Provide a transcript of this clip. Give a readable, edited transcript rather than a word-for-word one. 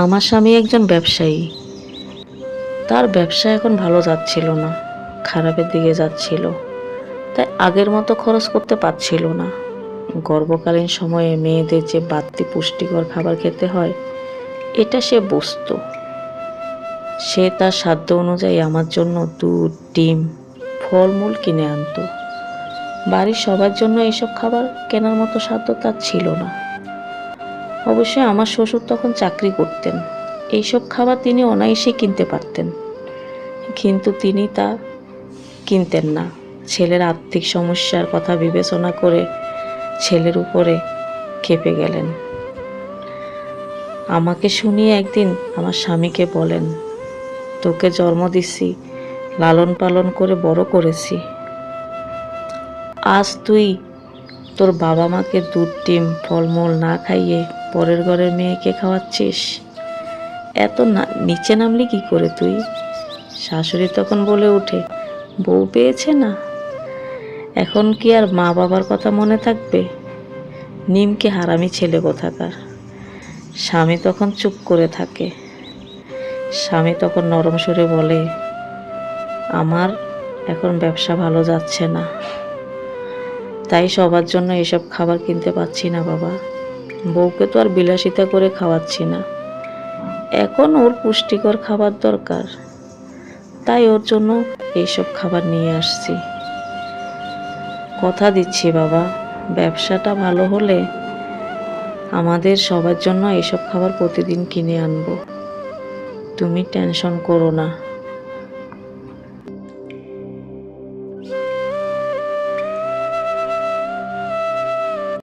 আমার স্বামী একজন ব্যবসায়ী। তার ব্যবসা এখন ভালো যাচ্ছিল না, খারাপের দিকে যাচ্ছিল। তাই আগের মতো খরচ করতে পারছিল না। গর্ভকালীন সময়ে মেয়েদের যে বাড়তি পুষ্টিকর খাবার খেতে হয়, এটা সে বুঝতো। সে তার সাধ্য অনুযায়ী আমার জন্য দুধ, ডিম, ফলমূল কিনে আনতো। বাড়ির সবার জন্য এইসব খাবার কেনার মতো সাধ্য তার ছিল না। অবশ্যই আমার শ্বশুর তখন চাকরি করতেন, এইসব খাবার তিনি অনায়াসে কিনতে পারতেন, কিন্তু তিনি তা কিনতেন না। ছেলের আর্থিক সমস্যার কথা বিবেচনা করে ছেলের উপরে ক্ষেপে গেলেন। আমাকে শুনিয়ে একদিন আমার স্বামীকে বলেন, তোকে জন্ম দিচ্ছি, লালন পালন করে বড় করেছি, আজ তুই তোর বাবা মাকে দুধ, ডিম, ফলমূল না খাইয়ে পরের ঘরের মেয়েকে খাওয়াচ্ছিস। এত নিচে নামলি কি করে তুই? শাশুড়ি তখন বলে ওঠে, বউ পেয়েছে না, এখন কি আর মা বাবার কথা মনে থাকবে? নিমকে হারামি ছেলে কোথাকার। স্বামী তখন চুপ করে থাকে। স্বামী তখন নরম সুরে বলে, আমার এখন ব্যবসা ভালো যাচ্ছে না, তাই সবার জন্য এসব খাবার কিনতে পারছি না বাবা। বউকে তো আর বিলাসিতা করে খাওয়াচ্ছি না, এখন ওর পুষ্টিকর খাবার দরকার, তাই ওর জন্য এইসব খাবার নিয়ে আসছি। কথা দিচ্ছি বাবা, ব্যবসাটা ভালো হলে আমাদের সবার জন্য এইসব খাবার প্রতিদিন কিনে আনবো। তুমি টেনশন করো না।